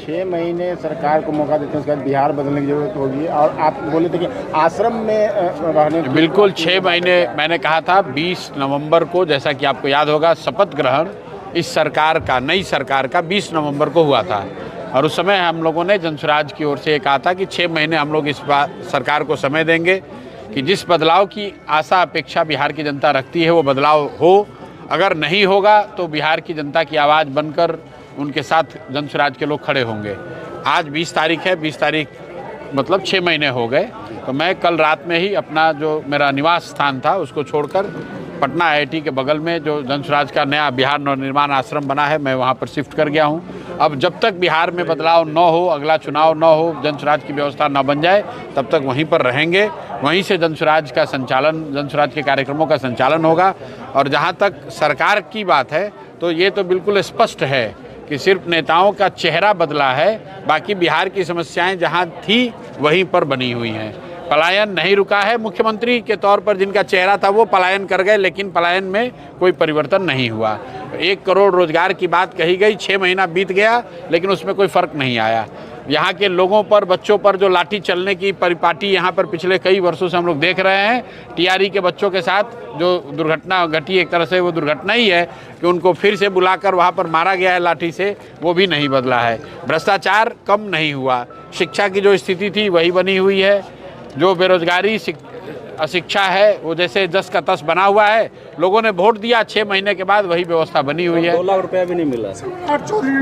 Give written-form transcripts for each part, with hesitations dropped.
6 महीने सरकार को मौका देते हैं, उसके बाद बिहार बदलने की जरूरत होगी। और आप बोले थे कि आश्रम में रहने बिल्कुल 6 महीने मैंने कहा था 20 नवंबर को, जैसा कि आपको याद होगा, शपथ ग्रहण इस सरकार का, नई सरकार का 20 नवंबर को हुआ था। और उस समय हम लोगों ने जनसुराज की ओर से ये कहा था कि 6 महीने हम लोग इस बार सरकार को समय देंगे कि जिस बदलाव की आशा अपेक्षा बिहार की जनता रखती है वो बदलाव हो। अगर नहीं होगा तो बिहार की जनता की आवाज़ बनकर उनके साथ जनसुराज के लोग खड़े होंगे। आज 20 तारीख है, 20 तारीख मतलब 6 महीने हो गए। तो मैं कल रात में ही अपना जो मेरा निवास स्थान था उसको छोड़कर पटना IIT के बगल में जो जनसुराज का नया बिहार नवनिर्माण आश्रम बना है, मैं वहाँ पर शिफ्ट कर गया हूँ। अब जब तक बिहार में बदलाव न हो, अगला चुनाव न हो, जनसुराज की व्यवस्था न बन जाए, तब तक वहीं पर रहेंगे। वहीं से जनसुराज का संचालन, जनसुराज के कार्यक्रमों का संचालन होगा। और जहाँ तक सरकार की बात है तो ये तो बिल्कुल स्पष्ट है कि सिर्फ नेताओं का चेहरा बदला है, बाकी बिहार की समस्याएं जहां थी वहीं पर बनी हुई हैं। पलायन नहीं रुका है। मुख्यमंत्री के तौर पर जिनका चेहरा था वो पलायन कर गए, लेकिन पलायन में कोई परिवर्तन नहीं हुआ। 1 करोड़ रोजगार की बात कही गई, 6 महीना बीत गया लेकिन उसमें कोई फर्क नहीं आया। यहाँ के लोगों पर, बच्चों पर जो लाठी चलने की परिपाटी यहाँ पर पिछले कई वर्षों से हम लोग देख रहे हैं, TRE के बच्चों के साथ जो दुर्घटना घटी, एक तरह से वो दुर्घटना ही है कि उनको फिर से बुलाकर वहाँ पर मारा गया है लाठी से, वो भी नहीं बदला है। भ्रष्टाचार कम नहीं हुआ, शिक्षा की जो स्थिति थी वही बनी हुई है। जो बेरोजगारी, अशिक्षा है वो जैसे 10 का 10 बना हुआ है। लोगों ने वोट दिया, 6 महीने के बाद वही व्यवस्था बनी हुई है। 2 लाख रुपया भी नहीं मिला।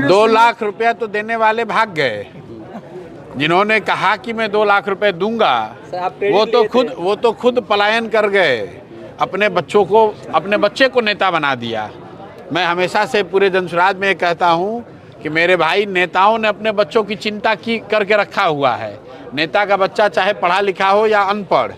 2 लाख रुपया तो देने वाले भाग गए। जिन्होंने कहा कि मैं 2 लाख रुपए दूंगा वो तो खुद पलायन कर गए। अपने बच्चे को नेता बना दिया। मैं हमेशा से पूरे जनसुराज में कहता हूँ कि मेरे भाई, नेताओं ने अपने बच्चों की चिंता करके रखा हुआ है। नेता का बच्चा चाहे पढ़ा लिखा हो या अनपढ़,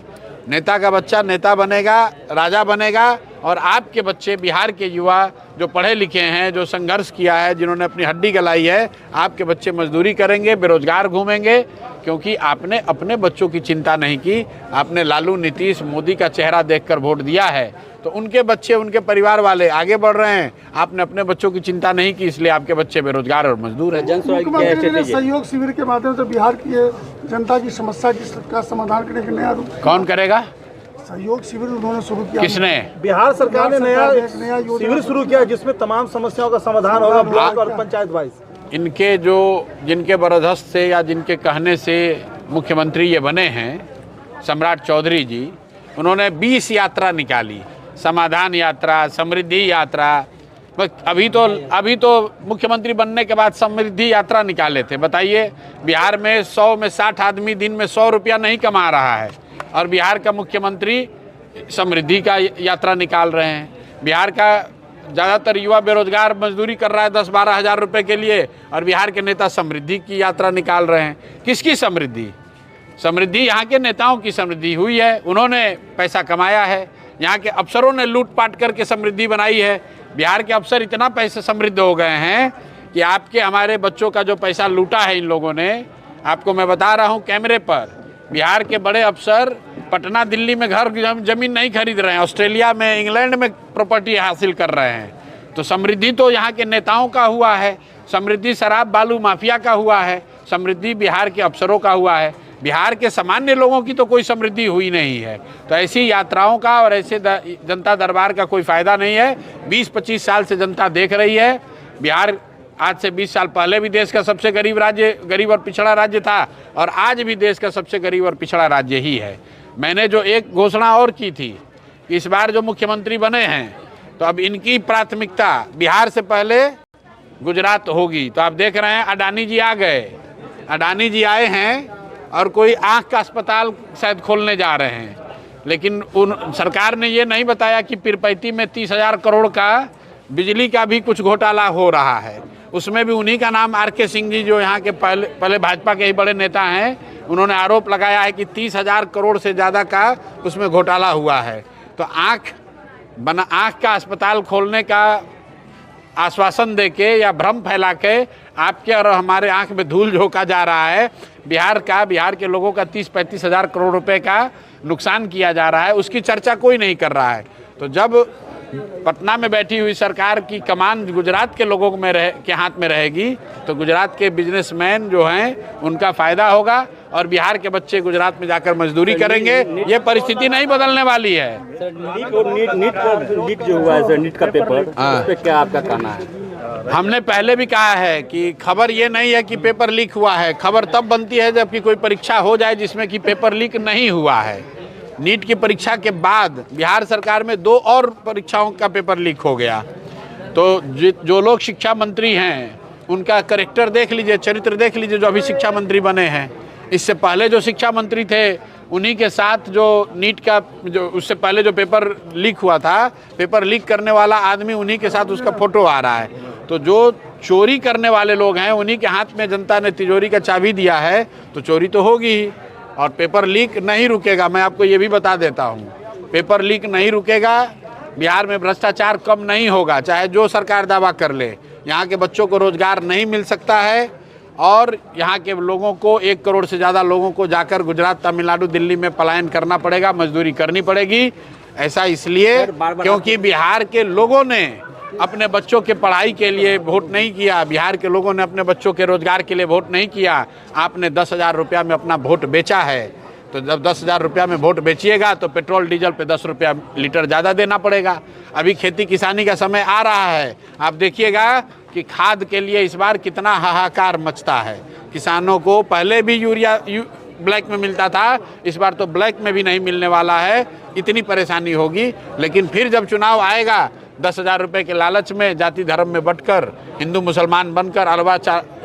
नेता का बच्चा नेता बनेगा, राजा बनेगा। और आपके बच्चे, बिहार के युवा जो पढ़े लिखे हैं, जो संघर्ष किया है, जिन्होंने अपनी हड्डी गलाई है, आपके बच्चे मजदूरी करेंगे, बेरोजगार घूमेंगे, क्योंकि आपने अपने बच्चों की चिंता नहीं की। आपने लालू, नीतीश, मोदी का चेहरा देखकर वोट दिया है, तो उनके बच्चे, उनके परिवार वाले आगे बढ़ रहे हैं। आपने अपने बच्चों की चिंता नहीं की, इसलिए आपके बच्चे बेरोजगार और मजदूर हैं। मुख्यमंत्री ने सहयोग शिविर के माध्यम से बिहार की जनता की समस्या का समाधान करने के नया रूप कौन करेगा? सहयोग शिविर उन्होंने शुरू किया। किसने? बिहार सरकार ने नया शिविर शुरू किया जिसमें तमाम समस्याओं का समाधान होगा, ब्लॉक और पंचायत वाइज। इनके जिनके बरदस्त से या जिनके कहने से मुख्यमंत्री ये बने हैं, सम्राट चौधरी जी, उन्होंने 20 यात्रा निकाली, समाधान यात्रा, समृद्धि यात्रा। अभी तो मुख्यमंत्री बनने के बाद समृद्धि यात्रा निकाले थे। बताइए, बिहार में 100 में 60 आदमी दिन में 100 रुपया नहीं कमा रहा है, और बिहार का मुख्यमंत्री समृद्धि का यात्रा निकाल रहे हैं। बिहार का ज़्यादातर युवा बेरोजगार मजदूरी कर रहा है 10-12 हज़ार रुपये के लिए, और बिहार के नेता समृद्धि की यात्रा निकाल रहे हैं। किसकी समृद्धि? समृद्धि यहाँ के नेताओं की समृद्धि हुई है। उन्होंने पैसा कमाया है, यहाँ के अफसरों ने लूटपाट करके समृद्धि बनाई है। बिहार के अफसर इतना पैसे समृद्ध हो गए हैं कि आपके हमारे बच्चों का जो पैसा लूटा है इन लोगों ने, आपको मैं बता रहा हूँ कैमरे पर, बिहार के बड़े अफसर पटना, दिल्ली में घर जमीन नहीं खरीद रहे हैं, ऑस्ट्रेलिया में, इंग्लैंड में प्रॉपर्टी हासिल कर रहे हैं। तो समृद्धि तो यहाँ के नेताओं का हुआ है, समृद्धि शराब बालू माफिया का हुआ है, समृद्धि बिहार के अफसरों का हुआ है। बिहार के सामान्य लोगों की तो कोई समृद्धि हुई नहीं है। तो ऐसी यात्राओं का और ऐसे जनता दरबार का कोई फ़ायदा नहीं है। 20-25 साल से जनता देख रही है। बिहार आज से 20 साल पहले भी देश का सबसे गरीब और पिछड़ा राज्य था, और आज भी देश का सबसे गरीब और पिछड़ा राज्य ही है। मैंने जो एक घोषणा और की थी, इस बार जो मुख्यमंत्री बने हैं, तो अब इनकी प्राथमिकता बिहार से पहले गुजरात होगी। तो आप देख रहे हैं अडानी जी आ गए, अडानी जी आए हैं और कोई आँख का अस्पताल शायद खोलने जा रहे हैं, लेकिन सरकार ने ये नहीं बताया कि पीरपैंती में 30,000 करोड़ का बिजली का भी कुछ घोटाला हो रहा है। उसमें भी उन्हीं का नाम RK सिंह जी, जो यहाँ के पहले भाजपा के ही बड़े नेता हैं, उन्होंने आरोप लगाया है कि 30,000 करोड़ से ज़्यादा का उसमें घोटाला हुआ है। तो आँख का अस्पताल खोलने का आश्वासन देके या भ्रम फैला के आपके और हमारे आंख में धूल झोंका जा रहा है। बिहार के लोगों का 30-35 हज़ार करोड़ रुपए का नुकसान किया जा रहा है, उसकी चर्चा कोई नहीं कर रहा है। तो जब पटना में बैठी हुई सरकार की कमान गुजरात के लोगों के हाथ में रहेगी तो गुजरात के बिजनेसमैन जो हैं उनका फ़ायदा होगा और बिहार के बच्चे गुजरात में जाकर मजदूरी करेंगे। ये परिस्थिति नहीं बदलने वाली है। सर, नीट जो हुआ है सर, नीट का पेपर, उस पे क्या आपका कहना है? हमने पहले भी कहा है कि खबर ये नहीं है कि पेपर लीक हुआ है, खबर तब बनती है जबकि कोई परीक्षा हो जाए जिसमें कि पेपर लीक नहीं हुआ है। नीट की परीक्षा के बाद बिहार सरकार में 2 और परीक्षाओं का पेपर लीक हो गया। तो जो लोग शिक्षा मंत्री हैं उनका कैरेक्टर देख लीजिए, चरित्र देख लीजिए, जो अभी शिक्षा मंत्री बने हैं। इससे पहले जो शिक्षा मंत्री थे उन्हीं के साथ जो नीट का जो उससे पहले जो पेपर लीक हुआ था, पेपर लीक करने वाला आदमी उन्हीं के साथ उसका फोटो आ रहा है। तो जो चोरी करने वाले लोग हैं उन्हीं के हाथ में जनता ने तिजोरी का चाबी दिया है, तो चोरी तो होगी ही। और पेपर लीक नहीं रुकेगा, मैं आपको ये भी बता देता हूँ, पेपर लीक नहीं रुकेगा। बिहार में भ्रष्टाचार कम नहीं होगा, चाहे जो सरकार दावा कर ले। यहाँ के बच्चों को रोजगार नहीं मिल सकता है और यहाँ के लोगों को 1 करोड़ से ज़्यादा लोगों को जाकर गुजरात, तमिलनाडु, दिल्ली में पलायन करना पड़ेगा, मजदूरी करनी पड़ेगी। ऐसा इसलिए क्योंकि बिहार के लोगों ने अपने बच्चों के पढ़ाई के लिए वोट नहीं किया, बिहार के लोगों ने अपने बच्चों के रोजगार के लिए वोट नहीं किया। आपने 10,000 रुपया में अपना वोट बेचा है, तो जब 10,000 रुपया में वोट बेचिएगा तो पेट्रोल डीजल पे 10 रुपया लीटर ज़्यादा देना पड़ेगा। अभी खेती किसानी का समय आ रहा है, आप देखिएगा कि खाद के लिए इस बार कितना हाहाकार मचता है। किसानों को पहले भी यूरिया ब्लैक में मिलता था, इस बार तो ब्लैक में भी नहीं मिलने वाला है, इतनी परेशानी होगी। लेकिन फिर जब चुनाव आएगा 10,000 रुपये के लालच में जाति धर्म में बंटकर हिंदू मुसलमान बनकर अरबा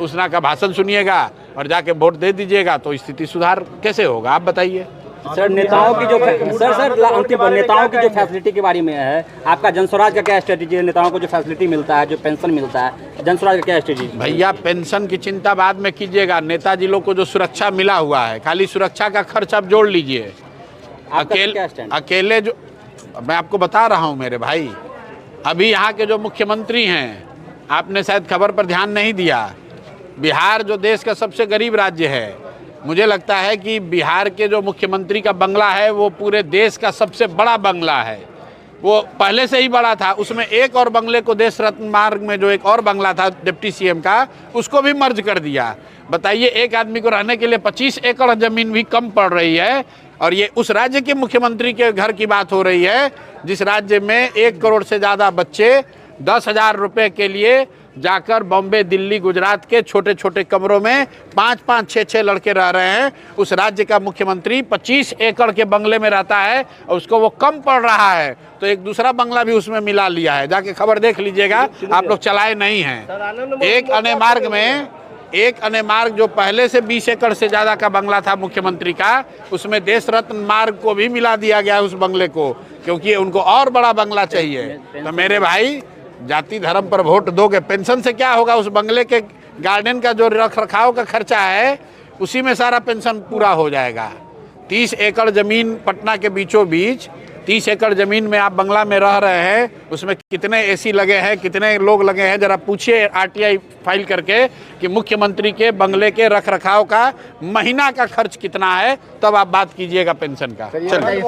उसना का भाषण सुनिएगा और जाके वोट दे दीजिएगा, तो स्थिति सुधार कैसे होगा आप बताइए। सर, नेताओं की जो अंतिम नेताओं की जो फैसिलिटी के बारे में है, आपका जनस्वराज का क्या स्ट्रेटेजी है? नेताओं को जो फैसिलिटी मिलता है, जो पेंशन मिलता है, जनस्वराज का क्या स्ट्रेटेजी? भैया पेंशन की चिंता बाद में कीजिएगा, नेताजी लोग को जो सुरक्षा मिला हुआ है, खाली सुरक्षा का खर्च आप जोड़ लीजिए। अकेले जो मैं आपको बता रहा हूँ मेरे भाई, अभी यहाँ के जो मुख्यमंत्री हैं, आपने शायद खबर पर ध्यान नहीं दिया, बिहार जो देश का सबसे गरीब राज्य है, मुझे लगता है कि बिहार के जो मुख्यमंत्री का बंगला है वो पूरे देश का सबसे बड़ा बंगला है। वो पहले से ही बड़ा था, उसमें एक और बंगले को देश रत्न मार्ग में जो एक और बंगला था डिप्टी सीएम का, उसको भी मर्ज कर दिया। बताइए, एक आदमी को रहने के लिए 25 एकड़ ज़मीन भी कम पड़ रही है। और ये उस राज्य के मुख्यमंत्री के घर की बात हो रही है जिस राज्य में 1 करोड़ से ज़्यादा बच्चे 10,000 रुपये के लिए जाकर बॉम्बे, दिल्ली, गुजरात के छोटे छोटे कमरों में 5-5, 6-6 लड़के रह रहे हैं। उस राज्य का मुख्यमंत्री 25 एकड़ के बंगले में रहता है और उसको वो कम पड़ रहा है, तो एक दूसरा बंगला भी उसमें मिला लिया है। जाके खबर देख लीजिएगा, आप लोग चलाए नहीं हैं। एक अने मार्ग जो पहले से 20 एकड़ से ज़्यादा का बंगला था मुख्यमंत्री का, उसमें देश रत्न मार्ग को भी मिला दिया गया उस बंगले को, क्योंकि उनको और बड़ा बंगला चाहिए। तो मेरे भाई, जाति धर्म पर वोट दोगे, पेंशन से क्या होगा? उस बंगले के गार्डन का जो रख रखाव का खर्चा है उसी में सारा पेंशन पूरा हो जाएगा। 30 एकड़ ज़मीन पटना के बीचों बीच, 30 एकड़ ज़मीन में आप बंगला में रह रहे हैं, उसमें कितने एसी लगे हैं, कितने लोग लगे हैं, जरा पूछिए आरटीआई फाइल करके कि मुख्यमंत्री के बंगले के रख रखाव का महीना का खर्च कितना है, तब आप बात कीजिएगा पेंशन का। चलिए।